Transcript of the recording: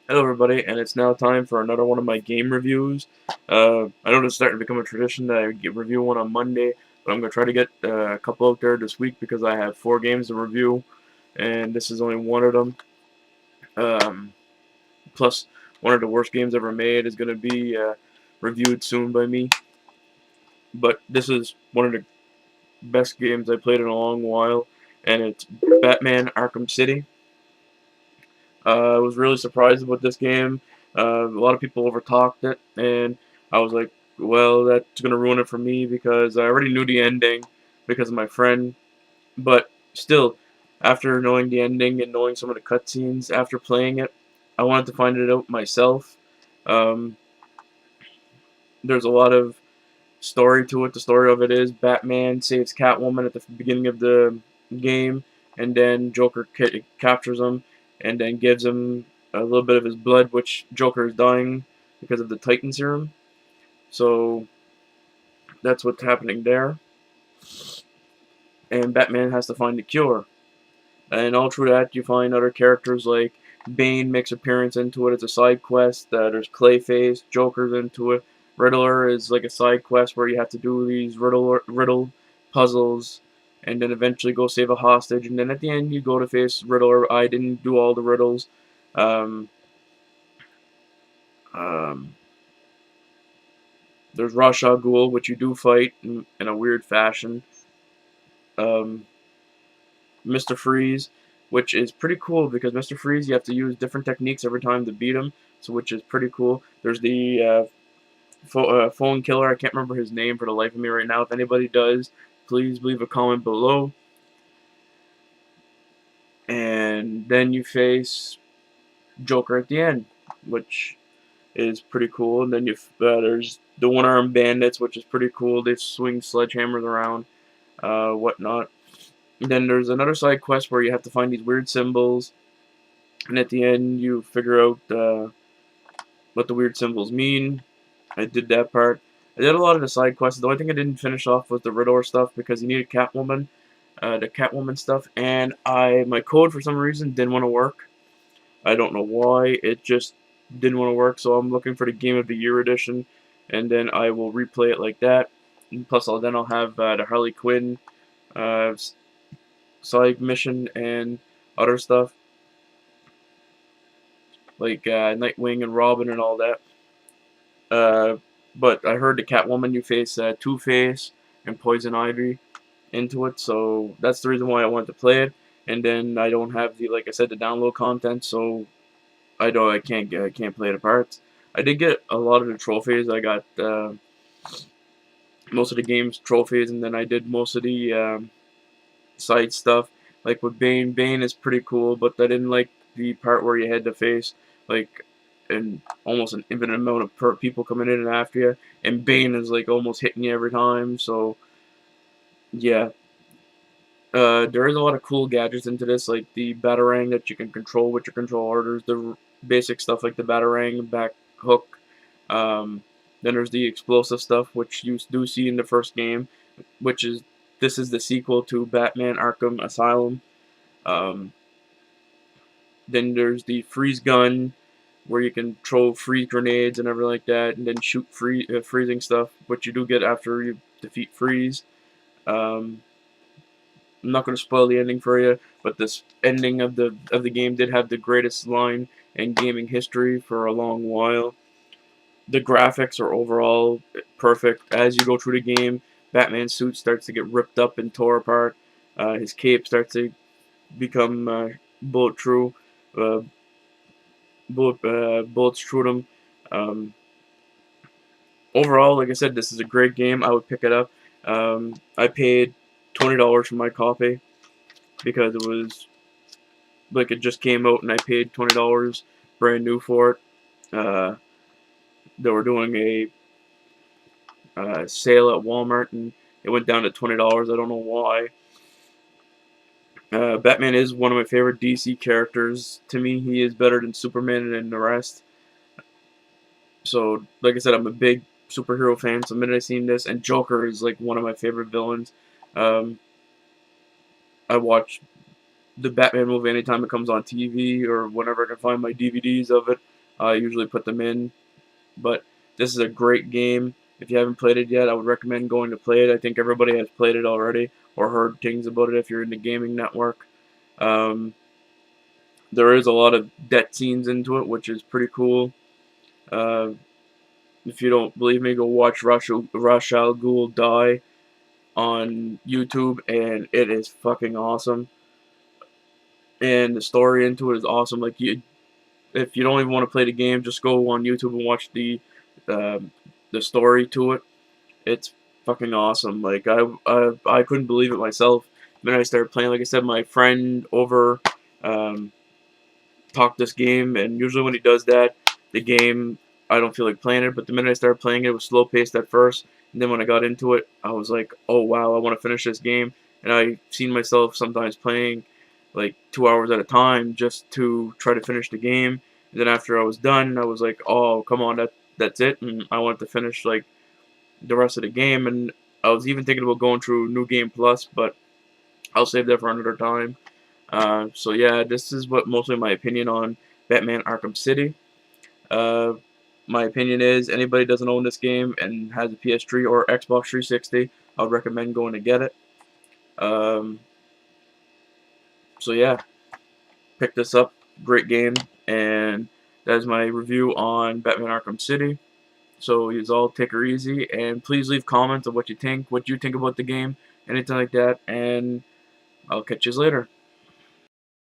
Hello everybody, and it's now time for another one of my game reviews. I know it's starting to become a tradition that I review one on Monday, but I'm going to try to get a couple out there this week because I have 4 games to review, and this is only one of them. Um, Plus, one of the worst games ever made is going to be reviewed soon by me, but this is one of the best games I played in a long while, and it's Batman Arkham City. I was really surprised about this game. A lot of people overtalked it, and I was like, well, that's going to ruin it for me because I already knew the ending because of my friend. But still, after knowing the ending and knowing some of the cutscenes after playing it, I wanted to find it out myself. Um, there's a lot of story to it. The story of it is Batman saves Catwoman at the beginning of the game, and then Joker captures him, and then gives him a little bit of his blood, which Joker is dying because of the Titan serum. So that's what's happening there, and Batman has to find the cure. And all through that, you find other characters like Bane makes appearance into it as a side quest. There's Clayface, Joker's into it. Riddler is like a side quest where you have to do these riddle puzzles, and then eventually go save a hostage. And then at the end, you go to face Riddler. I didn't do all the riddles. Um, um, there's Ra's al Ghul, which you do fight in a weird fashion. Um, Mr. Freeze, which is pretty cool because Mr. Freeze, you have to use different techniques every time to beat him, so which is pretty cool. There's the phone killer. I can't remember his name for the life of me right now. If anybody does, please leave a comment below. And then you face Joker at the end, which is pretty cool. And then there's the one-armed bandits, which is pretty cool. They swing sledgehammers around, whatnot. And then there's another side quest where you have to find these weird symbols, and at the end you figure out what the weird symbols mean. I did that part. I did a lot of the side quests. The only thing I didn't finish off was the Riddler stuff because you needed Catwoman, the Catwoman stuff, and my code for some reason didn't want to work. I don't know why. It just didn't want to work. So I'm looking for the Game of the Year edition, and then I will replay it like that. And plus, I'll have the Harley Quinn uh, side mission and other stuff like Nightwing and Robin and all that. Uh, but I heard the Catwoman you face Two-Face and Poison Ivy into it, so that's the reason why I wanted to play it. And then I don't have the, like I said, the download content, so I can't play the parts. I did get a lot of the trophies. I got most of the game's trophies, and then I did most of the side stuff. Like with Bane, Bane is pretty cool, but I didn't like the part where you had to face like almost an infinite amount of people coming in and after you, and Bane is like almost hitting you every time. So yeah, there is a lot of cool gadgets into this, like the batarang that you can control with your controllers, the basic stuff like the batarang, back hook. Um, then there's the explosive stuff, which you do see in the first game, which is this is the sequel to Batman Arkham Asylum. Um, then there's the freeze gun, where you can throw freeze grenades and everything like that, and then shoot freezing stuff, which you do get after you defeat freeze. Um, I'm not going to spoil the ending for you, but this ending of the game did have the greatest line in gaming history for a long while. The graphics are overall perfect. As you go through the game, Batman's suit starts to get ripped up and tore apart. His cape starts to become bullet true. Uh, bullets through them. Um, Overall, like I said, this is a great game. I would pick it up. I paid $20 for my copy because it was like it just came out, and I paid $20 brand new for it. Uh, they were doing a sale at Walmart, and it went down to $20. I don't know why. Batman is one of my favorite DC characters. To me, he is better than Superman and the rest. So, like I said, I'm a big superhero fan. So, the minute I seen this, and Joker is like one of my favorite villains. Um, I watch the Batman movie anytime it comes on TV or whenever I can find my DVDs of it. I usually put them in. But this is a great game. If you haven't played it yet, I would recommend going to play it. I think everybody has played it already or heard things about it if you're in the gaming network. Um, there is a lot of death scenes into it, which is pretty cool. Uh, if you don't believe me, go watch Rush Al Ghul die on YouTube, and it is fucking awesome. And the story into it is awesome. Like if you don't even want to play the game, just go on YouTube and watch uh, the story to it. It's fucking awesome. Like I couldn't believe it myself. Then I started playing. Like I said, my friend over um, talked this game, and usually when he does that, the game I don't feel like playing it. But the minute I started playing it, it was slow paced at first, and then when I got into it, I was like, oh wow, I want to finish this game. And I seen myself sometimes playing like 2 hours at a time just to try to finish the game. And then after I was done, I was like, oh come on, that's it. And I wanted to finish like the rest of the game. And I was even thinking about going through New Game Plus, but I'll save that for another time. So yeah, this is what mostly my opinion on Batman Arkham City. Uh, my opinion is anybody doesn't own this game and has a PS3 or Xbox 360, I would recommend going to get it. Um, so yeah, pick this up, great game, and that is my review on Batman Arkham City. So you all take her easy, and please leave comments of what you think about the game, anything like that, and I'll catch you later.